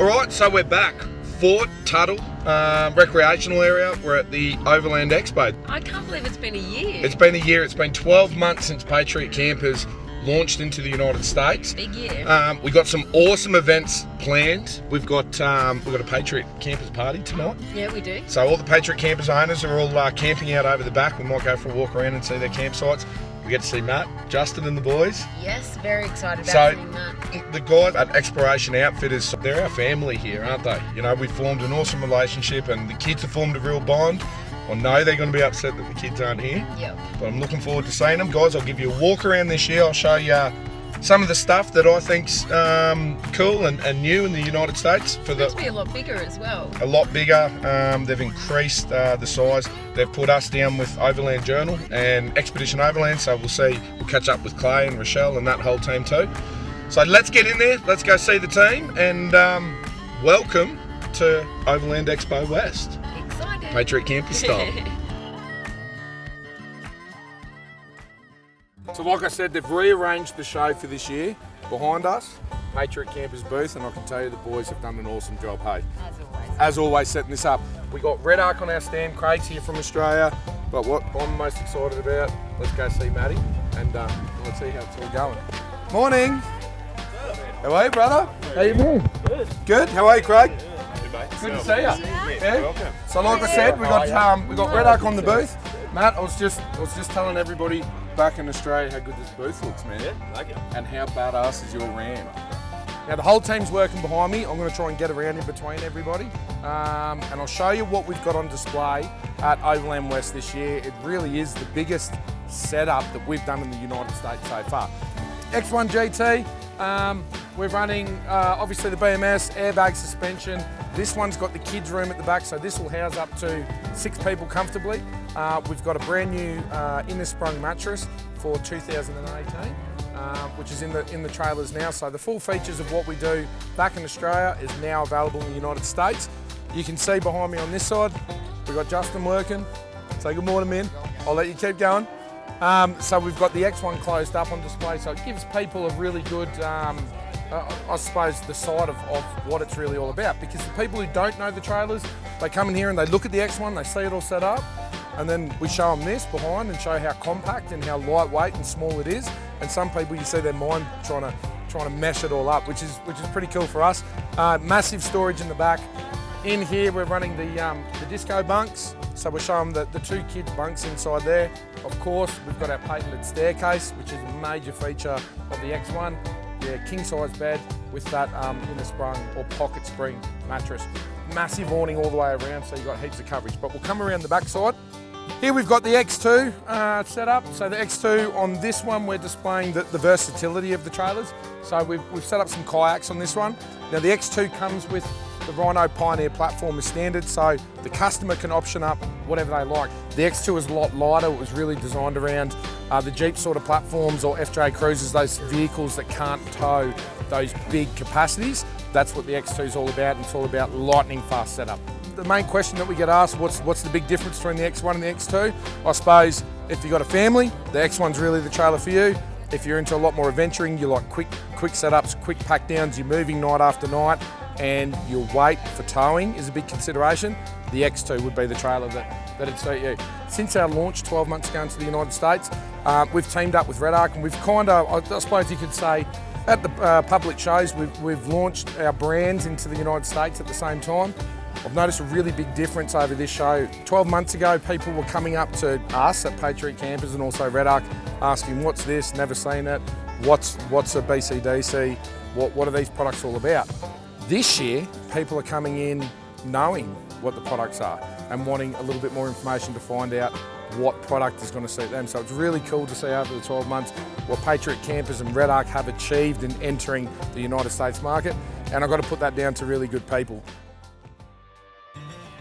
Alright, so we're back. Fort Tuttle recreational area. We're at the Overland Expo. I can't believe it's been a year. It's been a year. It's been 12 months since Patriot Campus launched into the United States. Big year. We got some awesome events planned. We've got a Patriot Campus party tonight. Yeah, we do. So all the Patriot Campus owners are all camping out over the back. We might go for a walk around and see their campsites. We get to see Matt, Justin and the boys. Yes, very excited about seeing that. The guys at Exploration Outfitters, they're our family here, aren't they? You know, we formed an awesome relationship and the kids have formed a real bond. I know they're going to be upset that the kids aren't here. Yep. But I'm looking forward to seeing them. Guys, I'll give you a walk around this year. I'll show you some of the stuff that I think's cool and new in the United States. It's meant to be a lot bigger as well. A lot bigger. They've increased the size. They've put us down with Overland Journal and Expedition Overland, so we'll catch up with Clay and Rochelle and that whole team too. So let's get in there, let's go see the team, and welcome to Overland Expo West. Excited. Patriot Campus style. So like I said, they've rearranged the show for this year. Behind us, Patriot Campus booth, and I can tell you the boys have done an awesome job, hey? As always, setting this up. We got Red Arc on our stand, Craig's here from Australia, but what I'm most excited about, let's go see Matty, and let's see how it's all going. Morning! How are you, brother? How you been? Good. Good? How are you, Craig? Good, mate. Good to see you. Yeah? Welcome. So like I said, we got Red Arc on the booth. Matt, I was just telling everybody back in Australia how good this booth looks, man. Yeah, like it. And how badass is your ram. Now the whole team's working behind me. I'm going to try and get around in between everybody. And I'll show you what we've got on display at Overland West this year. It really is the biggest setup that we've done in the United States so far. X1 GT, we're running obviously the BMS, airbag suspension. This one's got the kids room at the back, so this will house up to 6 people comfortably. We've got a brand new inner sprung mattress for 2018, which is in the trailers now. So the full features of what we do back in Australia is now available in the United States. You can see behind me on this side, we've got Justin working. Say good morning, man. I'll let you keep going. So we've got the X1 closed up on display, so it gives people a really good, I suppose, the side of what it's really all about. Because the people who don't know the trailers, they come in here and they look at the X1, they see it all set up, and then we show them this behind and show how compact and how lightweight and small it is. And some people, you see their mind trying to mesh it all up, which is pretty cool for us. Massive storage in the back. In here, we're running the disco bunks. So we're showing the 2 kids bunks inside there. Of course, we've got our patented staircase, which is a major feature of the X1. Yeah, king size bed with that inner sprung or pocket spring mattress. Massive awning all the way around, so you've got heaps of coverage. But we'll come around the back side. Here we've got the X2 set up. So the X2, on this one, we're displaying the versatility of the trailers. So we've set up some kayaks on this one. Now the X2 comes with the Rhino Pioneer platform as standard, so the customer can option up whatever they like. The X2 is a lot lighter. It was really designed around the Jeep sort of platforms or FJ Cruisers, those vehicles that can't tow those big capacities. That's what the X2 is all about, and it's all about lightning fast setup. The main question that we get asked, what's the big difference between the X1 and the X2? I suppose if you've got a family, the X1's really the trailer for you. If you're into a lot more adventuring, you like quick setups, quick pack downs, you're moving night after night, and your weight for towing is a big consideration, the X2 would be the trailer that'd suit you. Since our launch 12 months ago into the United States, we've teamed up with Red Arc, and we've kind of, I suppose you could say, at the public shows, we've launched our brands into the United States at the same time. I've noticed a really big difference over this show. 12 months ago, people were coming up to us at Patriot Campus and also Red Arc, asking, what's this, never seen it, what's a BCDC, what are these products all about? This year, people are coming in knowing what the products are and wanting a little bit more information to find out what product is going to suit them. So it's really cool to see over the 12 months what Patriot Campus and Red Arc have achieved in entering the United States market, and I've got to put that down to really good people.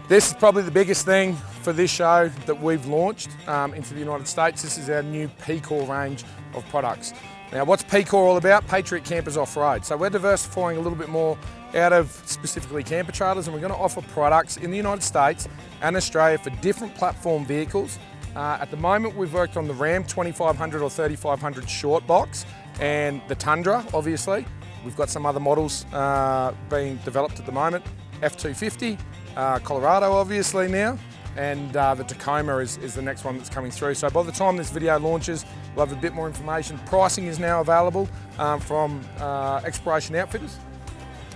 This is probably the biggest thing for this show that we've launched into the United States. This is our new P-Core range of products. Now, what's P-Core all about? Patriot Campers Off-Road. So we're diversifying a little bit more out of specifically camper trailers, and we're going to offer products in the United States and Australia for different platform vehicles. At the moment, we've worked on the Ram 2500 or 3500 short box and the Tundra, obviously. We've got some other models being developed at the moment. F250, Colorado obviously now, and the Tacoma is the next one that's coming through. So by the time this video launches, we'll have a bit more information. Pricing is now available from Exploration Outfitters.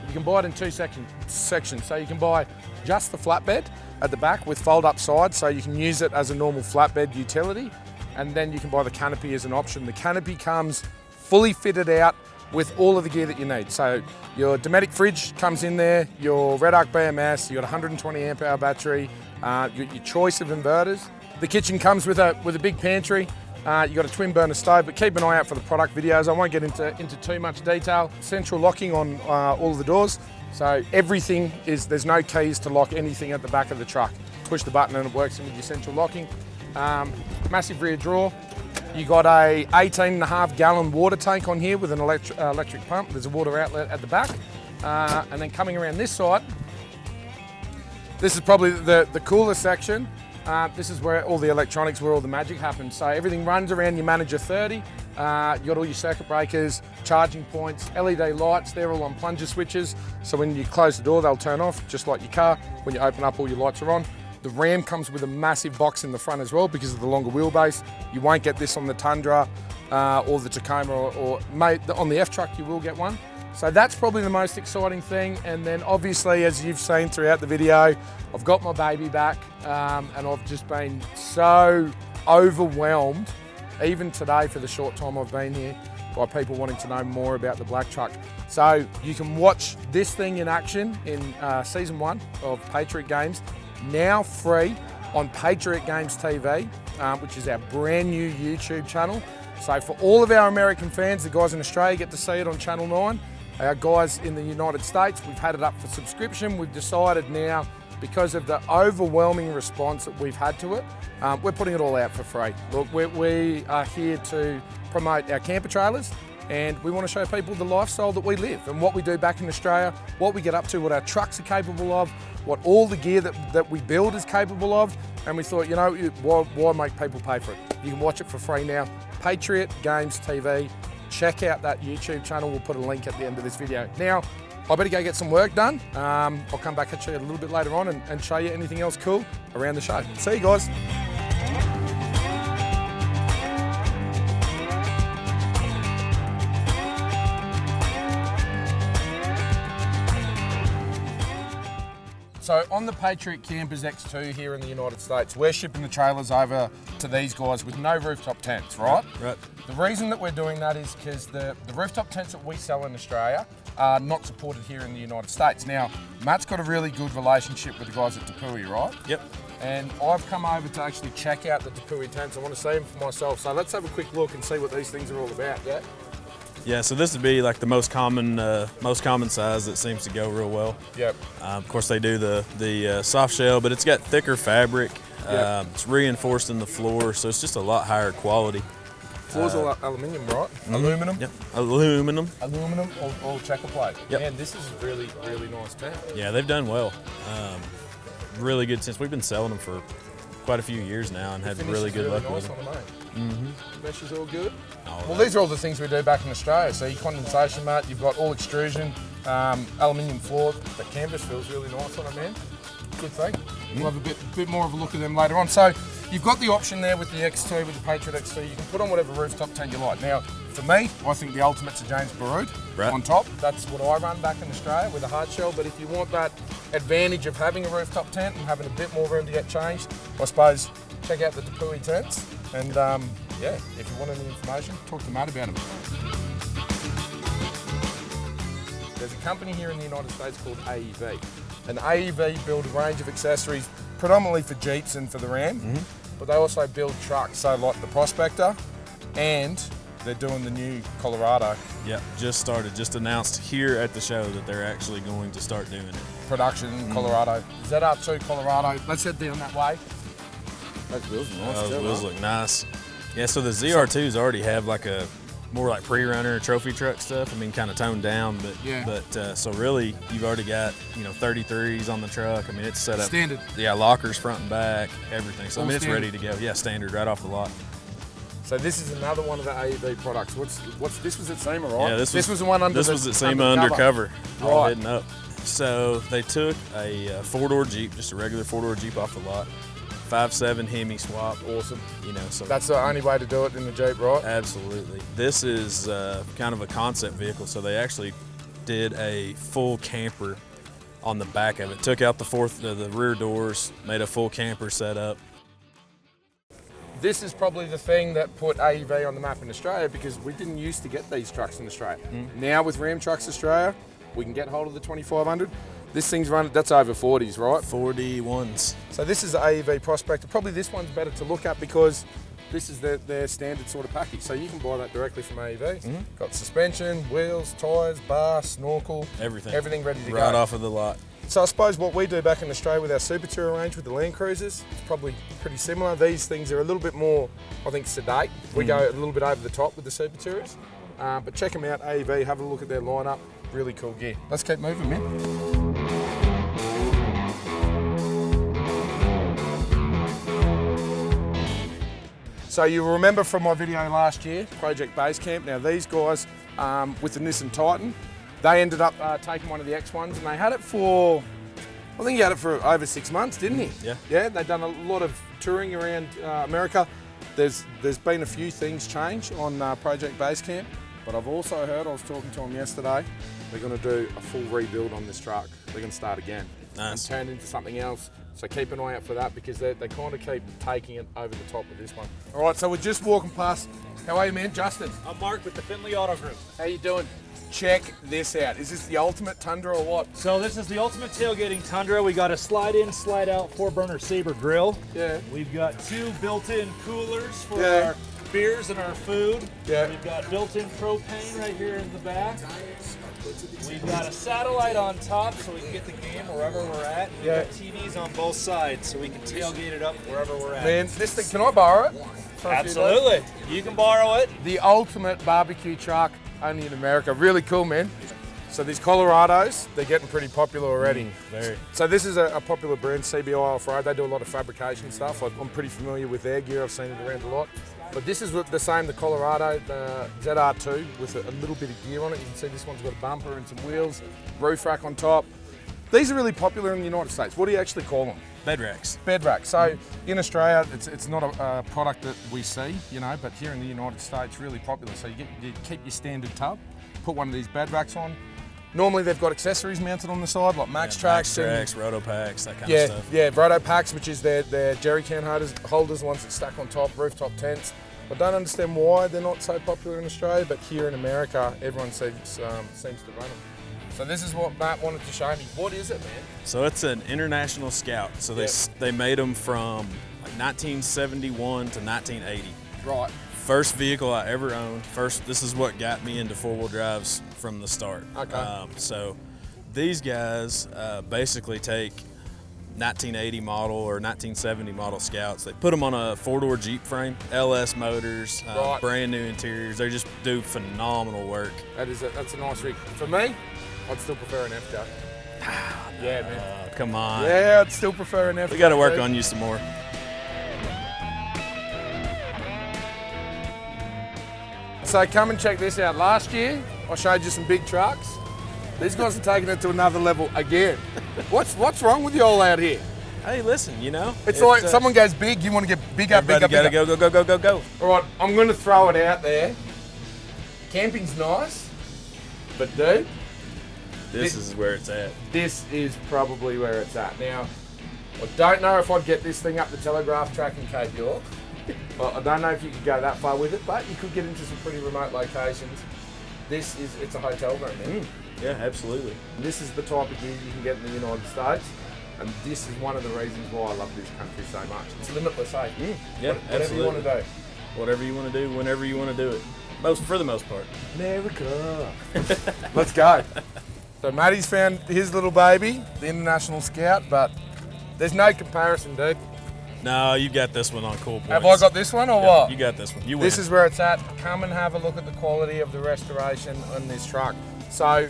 You can buy it in two sections. So you can buy just the flatbed at the back with fold-up sides, so you can use it as a normal flatbed utility, and then you can buy the canopy as an option. The canopy comes fully fitted out with all of the gear that you need. So your Dometic fridge comes in there, your Red Arc BMS, you got a 120 amp hour battery, your choice of inverters. The kitchen comes with a big pantry. You got a twin burner stove, but keep an eye out for the product videos. I won't get into too much detail. Central locking on all of the doors. So everything there's no keys to lock anything at the back of the truck. Push the button and it works in with your central locking. Massive rear drawer. You got a 18.5 gallon water tank on here with an electric pump. There's a water outlet at the back. And then coming around this side, this is probably the coolest section. This is where all the electronics, where all the magic happens. So everything runs around your Manager 30. You got all your circuit breakers, charging points, LED lights. They're all on plunger switches. So when you close the door, they'll turn off, just like your car. When you open up, all your lights are on. The Ram comes with a massive box in the front as well because of the longer wheelbase. You won't get this on the Tundra or the Tacoma, or on the F-Truck you will get one. So that's probably the most exciting thing. And then obviously, as you've seen throughout the video, I've got my baby back, and I've just been so overwhelmed, even today for the short time I've been here, by people wanting to know more about the black truck. So you can watch this thing in action in season 1 of Patriot Games, now free on Patriot Games TV, which is our brand new YouTube channel. So for all of our American fans, the guys in Australia get to see it on Channel 9. Our guys in the United States, we've had it up for subscription. We've decided now, because of the overwhelming response that we've had to it, we're putting it all out for free. Look, we are here to promote our camper trailers, and we want to show people the lifestyle that we live and what we do back in Australia, what we get up to, what our trucks are capable of, what all the gear that we build is capable of. And we thought, you know, why make people pay for it? You can watch it for free now. Patriot Games TV. Check out that YouTube channel. We'll put a link at the end of this video. Now, I better go get some work done. I'll come back at you a little bit later on and show you anything else cool around the show. See you guys. So on the Patriot Campus X2 here in the United States, we're shipping the trailers over to these guys with no rooftop tents, right? Right. The reason that we're doing that is because the rooftop tents that we sell in Australia are not supported here in the United States. Now, Matt's got a really good relationship with the guys at Tepui, right? Yep. And I've come over to actually check out the Tepui tents. I want to see them for myself. So let's have a quick look and see what these things are all about, yeah? Yeah, so this would be like the most common size that seems to go real well. Yep. Of course, they do the soft shell, but it's got thicker fabric. Yep. It's reinforced in the floor, so it's just a lot higher quality. Floor's all aluminium, right? Mm-hmm. Aluminum? Yep. Aluminum. Aluminum, all checker plate. Yep. Man, this is a really, really nice tent. Yeah, they've done well. Really good since we've been selling them for quite a few years now and had really good luck with them. Mm-hmm. Mesh is all good. All Well, right. these are all the things we do back in Australia. So your condensation mat, you've got all extrusion, aluminium floor. The canvas feels really nice on it, man. Good thing. We'll have a bit more of a look at them later on. So you've got the option there with the X2, with the Patriot X2. You can put on whatever rooftop tent you like. Now, for me, I think the ultimate's a James Baroud on top. That's what I run back in Australia with a hard shell. But if you want that advantage of having a rooftop tent and having a bit more room to get changed, I suppose check out the Tepui tents. And yeah, if you want any information, talk to Matt about them. There's a company here in the United States called AEV. And AEV build a range of accessories predominantly for Jeeps and for the Ram, but they also build trucks, so like the Prospector, and they're doing the new Colorado. Yeah, just announced here at the show that they're actually going to start doing it. Production Colorado. ZR2 Colorado. Let's head down that way. Those wheels are nice. Those wheels look nice. Yeah, so the ZR2s already have like a more like pre-runner trophy truck stuff. I mean, kind of toned down, but yeah. But so really, you've already got 33s on the truck. I mean, it's set up standard. Yeah, lockers front and back, everything. So All I mean, it's standard. ready to go. Yeah, standard right off the lot. So this is another one of the AEV products. What's this was at SEMA, right? Yeah, this was the one under. This was at SEMA undercover, all Right. hidden up. So they took a four-door Jeep, just a regular four-door Jeep off the lot, 5.7 Hemi swap. Awesome. You know, so That's the only way to do it in the Jeep, right? absolutely. This is kind of a concept vehicle, so they actually did a full camper on the back of it. Took out the rear doors, made a full camper setup. This is probably the thing that put AEV on the map in Australia because we didn't used to get these trucks in Australia. Now with Ram Trucks Australia, we can get hold of the 2500. This thing's run, that's over 40s, right? 41s. So this is the AEV Prospector. Probably this one's better to look at because this is their standard sort of package. So you can buy that directly from AEV. Got suspension, wheels, tyres, bar, snorkel. Everything ready to go. Right off of the lot. So I suppose what we do back in Australia with our Super Tourer range with the Land Cruisers, it's probably pretty similar. These things are a little bit more, I think, sedate. We go a little bit over the top with the Super Tourers. But check them out, AEV, have a look at their lineup. Really cool gear. Let's keep moving, man. So you'll remember from my video last year, Project Basecamp. Now these guys, with the Nissan Titan, they ended up taking one of the X1s and they had it for, I think he had it for over 6 months, didn't he? Yeah. Yeah, they've done a lot of touring around America. There's been a few things change on Project Basecamp, but I've also heard, I was talking to them yesterday, they're going to do a full rebuild on this truck. They're going to start again and turn into something else. So keep an eye out for that because they kind of keep taking it over the top with this one. All right, so we're just walking past. How are you, man? Justin. I'm Mark with the Finley Auto Group. How you doing? Check this out. Is this the ultimate Tundra or what? So this is the ultimate tailgating Tundra. We got a slide in, slide out 4-burner Sabre grill. Yeah. We've got 2 built-in coolers for Yeah. our beers and our food. Yeah. We've got built-in propane right here in the back. We've got a satellite on top so we can get the game wherever we're at. We've Yeah. got TVs on both sides so we can tailgate it up wherever we're at. Man, this thing, can I borrow it? For a few days? Absolutely. You can borrow it. The ultimate barbecue truck, only in America. Really cool, man. So these Colorados, they're getting pretty popular already. Very. So this is a popular brand, CBI Off-Road. They do a lot of fabrication stuff. I'm pretty familiar with their gear. I've seen it around a lot. But this is the same, the Colorado, the ZR2 with a little bit of gear on it. You can see this one's got a bumper and some wheels, roof rack on top. These are really popular in the United States. What do you actually call them? Bed racks. Bed rack. So in Australia, it's not a product that we see, you know, but here in the United States, really popular. So you keep your standard tub, put one of these bed racks on. Normally they've got accessories mounted on the side, like Max Tracks. Max Tracks, Roto Packs, that kind Yeah, of stuff. yeah, Roto Packs, which is their jerry can holders, the ones that stack on top, rooftop tents. I don't understand why they're not so popular in Australia, but here in America, everyone seems to run them. So this is what Matt wanted to show me. What is it, man? So it's an International Scout. So they made them from like 1971 to 1980. Right. First vehicle I ever owned. This is what got me into four-wheel drives from the start. Okay. So these guys basically take 1980 model or 1970 model Scouts. They put them on a four-door Jeep frame, LS motors, Right. brand new interiors. They just do phenomenal work. That's a nice rig. For me, I'd still prefer an F-Car. Yeah, man. Come on. Yeah, I'd still prefer an F-Car. We got to work on you some more. So come and check this out. Last year, I showed you some big trucks. These guys are taking it to another level again. What's wrong with you all out here? Hey, listen, you know. It's like someone goes big, you want to get bigger, bigger, Everybody bigger. go. All right, I'm going to throw it out there. Camping's nice, but dude, This is where it's at. this is probably where it's at. Now, I don't know if I'd get this thing up the Telegraph track in Cape York. I don't know if you could go that far with it, but you could get into some pretty remote locations. It's a hotel room, man. Yeah, absolutely. This is the type of gear you can get in the United States, and this is one of the reasons why I love this country so much. It's limitless, eh? Yeah, Whatever absolutely. you want to do. Whatever you want to do, whenever you want to do it. For the most part. America. Let's go. So Matty's found his little baby, the International Scout, but there's no comparison, dude. No, you got this one on cool points. Have I got this one or what? You got this one. You win. This is where it's at. Come and have a look at the quality of the restoration on this truck. So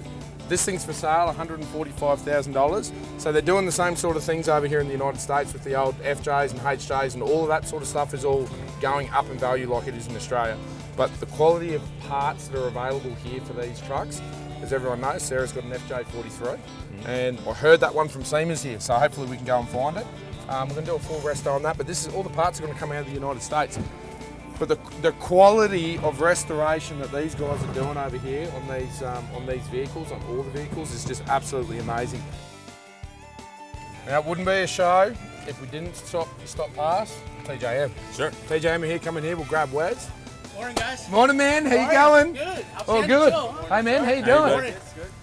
This thing's for sale, $145,000. So they're doing the same sort of things over here in the United States with the old FJs and HJs, and all of that sort of stuff is all going up in value like it is in Australia. But the quality of parts that are available here for these trucks, as everyone knows, Sarah's got an FJ43, and I heard that one from Siemens here, so hopefully we can go and find it. We're going to do a full resto on that, but this is all the parts are going to come out of the United States. But the quality of restoration that these guys are doing over here on these vehicles, on all the vehicles, is just absolutely amazing. Now, it wouldn't be a show if we didn't stop past TJM. Sure. TJM are here, come in here, we'll grab Wes. Morning, guys. Morning, man. How you going? Good. Oh, good. Hey, man. How you doing? Morning.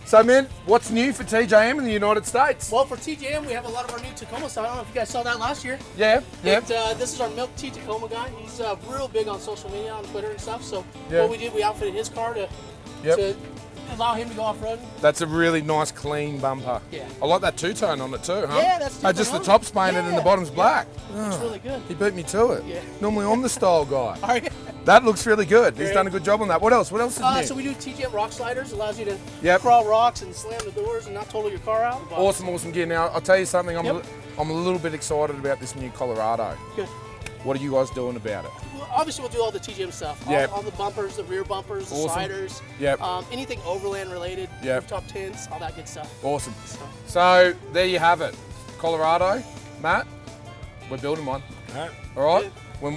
So, man, what's new for TJM in the United States? Well, for TJM, we have a lot of our new Tacoma stuff. I don't know if you guys saw that last year. Yeah. But, this is our Milk Tea Tacoma guy. He's real big on social media, on Twitter and stuff. So what we did, we outfitted his car to allow him to go off-road. That's a really nice, clean bumper. Yeah. I like that two-tone on it too, huh? Yeah, that's Oh, just the top's painted and the bottom's black. It's really good. He beat me to it. Yeah. Normally I'm the style guy. All right. That looks really good. He's done a good job on that. What else? What else is new? So we do TJM rock sliders. Allows you to Yep. crawl rocks and slam the doors and not total your car out. But Awesome gear. Now, I'll tell you something. I'm Yep. a little bit excited about this new Colorado. Good. What are you guys doing about it? Well, obviously, we'll do all the TJM stuff. Yep. All the bumpers, the rear bumpers, the Awesome. sliders. Yep. Anything overland related. Yep. Rooftop tints, all that good stuff. Awesome. So there you have it. Colorado, Matt, we're building one. All right. All right?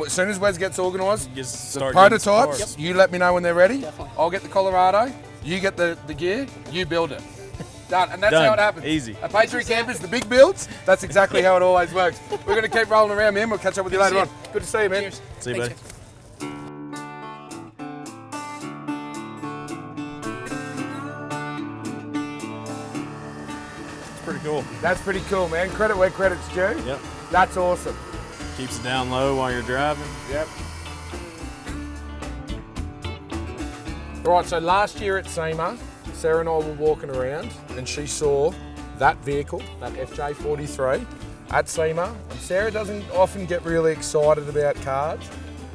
As soon as Wes gets organised, Just the start getting some prototypes, parts. you let me know when they're ready. Definitely. I'll get the Colorado, you get the gear, you build it. Done. And that's Done. how it happens. Easy. At Patriot Campus, the big builds, that's exactly how it always works. We're going to keep rolling around, man. We'll catch up with you later on. Good to see you, man. Cheers. See you, buddy. Thanks, It's pretty cool. That's pretty cool, man. Credit where credit's due. Yep. That's awesome. Keeps it down low while you're driving. Yep. All right, so last year at SEMA, Sarah and I were walking around and she saw that vehicle, that FJ43, at SEMA. And Sarah doesn't often get really excited about cars,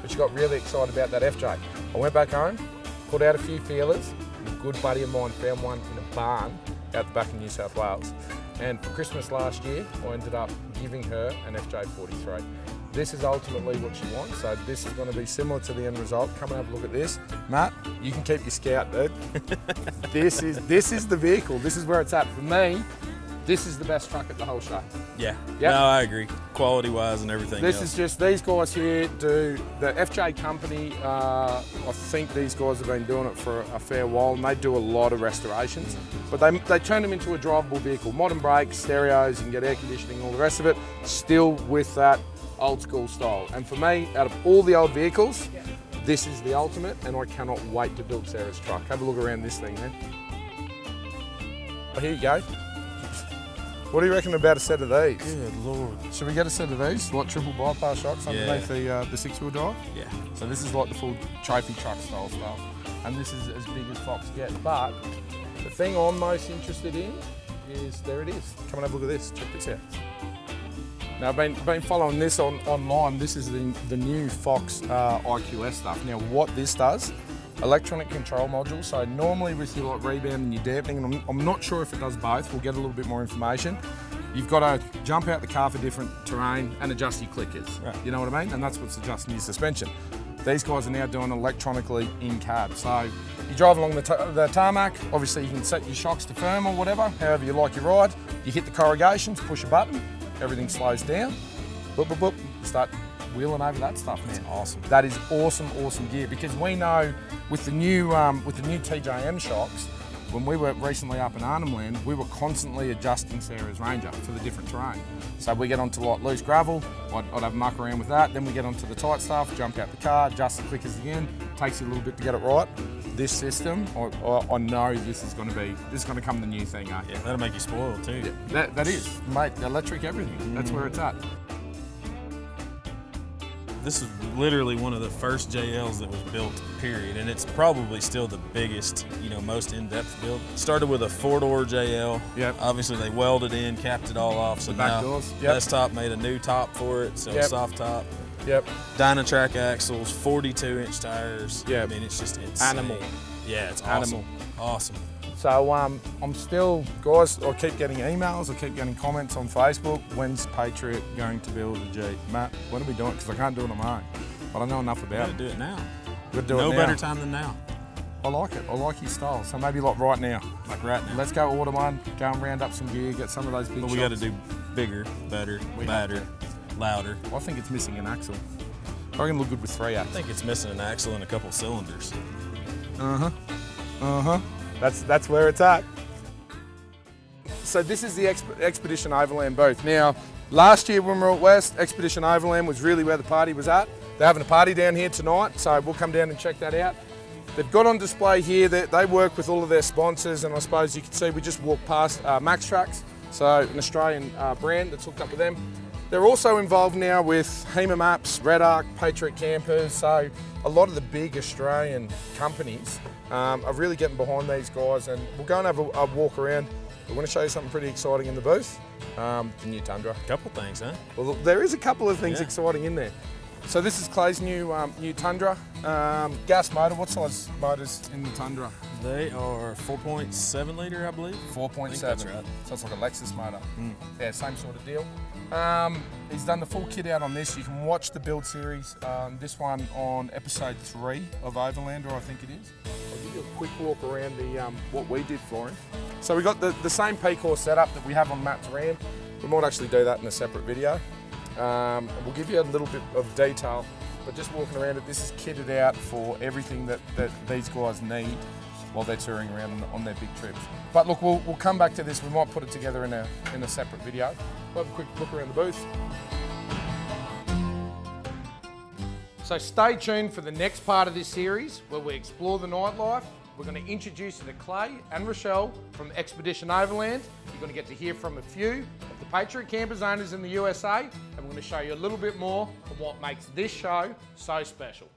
but she got really excited about that FJ. I went back home, put out a few feelers, and a good buddy of mine found one in a barn out the back of New South Wales. And for Christmas last year, I ended up giving her an FJ43. This is ultimately what she wants, so this is going to be similar to the end result. Come and have a look at this. Matt, you can keep your Scout, dude. This is the vehicle. This is where it's at. For me, this is the best truck at the whole show. Yeah. Yep. No, I agree. Quality-wise and everything This else. is just, these guys here do, the FJ company, I think these guys have been doing it for a fair while, and they do a lot of restorations, but they turn them into a drivable vehicle. Modern brakes, stereos, you can get air conditioning, all the rest of it, still with that old school style. And for me, out of all the old vehicles, this is the ultimate, and I cannot wait to build Sarah's truck. Have a look around this thing, man. Oh, here you go. What do you reckon about a set of these? Good Lord. Should we get a set of these, like triple bypass shocks underneath the six-wheel drive? Yeah. So this is like the full trophy truck style stuff, and this is as big as Fox gets. But the thing I'm most interested in is, there it is. Come and have a look at this. Check this out. Now I've been following this online. This is the new Fox IQS stuff. Now what this does, electronic control module. So normally with your like rebound and your dampening, and I'm not sure if it does both. We'll get a little bit more information. You've got to jump out the car for different terrain and adjust your clickers. Right. You know what I mean? And that's what's adjusting your suspension. These guys are now doing electronically in cab. So you drive along the tarmac, obviously you can set your shocks to firm or whatever, however you like your ride. You hit the corrugations, push a button, everything slows down. Boop, boop, boop. You start wheeling over that stuff, man. That's awesome. That is awesome gear, because we know with the new TJM shocks, when we were recently up in Arnhem Land, we were constantly adjusting Sarah's Ranger for the different terrain. So we get onto like loose gravel, I'd have a muck around with that, then we get onto the tight stuff, jump out the car, adjust the clickers again, takes you a little bit to get it right. This system, I know this is going to become the new thing, eh? Yeah, that'll make you spoiled too. Yeah, that is, mate, electric everything, that's where it's at. This is literally one of the first JLs that was built, period, and it's probably still the biggest, most in-depth build. Started with a 4-door JL. Yep. Obviously they welded in, capped it all off, so The back now doors, yep. Desktop made a new top for it, so Yep. soft top. Yep. Dynatrack axles, 42-inch tires. Yep. I mean, it's just insane. Animal. Yeah, it's Animal. awesome. Awesome. So I'm still, guys, I keep getting emails, I keep getting comments on Facebook. When's Patriot going to build a Jeep? Matt, what are we doing? Because I can't do it on my own. I don't know enough about it. Do it now. We'll do No it now. better time than now. I like it. I like his style. So maybe like right now. Like right now. Let's go order one, go and round up some gear, get some of those big But we got to do bigger, better, badder, louder. I think it's missing an axle. I reckon look good with 3 I axles. think it's missing an axle and a couple cylinders. That's where it's at. So this is the Expedition Overland booth. Now, last year when we were at West, Expedition Overland was really where the party was at. They're having a party down here tonight, so we'll come down and check that out. They've got on display here that they work with all of their sponsors, and I suppose you can see we just walked past Max Trucks, so an Australian brand that's hooked up with them. They're also involved now with HEMA Maps, Red Arc, Patriot Campus, so a lot of the big Australian companies are really getting behind these guys, and we'll go and have a walk around. We're going to show you something pretty exciting in the booth, the new Tundra. Couple things, huh? Well, there is a couple of things Yeah. exciting in there. So this is Clay's new Tundra, gas motor. What size motors in the Tundra? They are 4.7 liter, I believe. 4.7. that's right. So it's like a Lexus motor. Yeah, same sort of deal. He's done the full kit out on this. You can watch the build series, this one on episode 3 of Overlander, I think it is. I'll give you a quick walk around the what we did for him. So we got the same P-Core setup that we have on Matt's Ram. We might actually do that in a separate video. We'll give you a little bit of detail, but just walking around it, this is kitted out for everything that these guys need while they're touring around on their big trips. But look, we'll come back to this. We might put it together in a separate video. We'll have a quick look around the booth. So stay tuned for the next part of this series where we explore the nightlife. We're going to introduce you to Clay and Rochelle from Expedition Overland. You're going to get to hear from a few of the Patriot Campus owners in the USA, and we're going to show you a little bit more of what makes this show so special.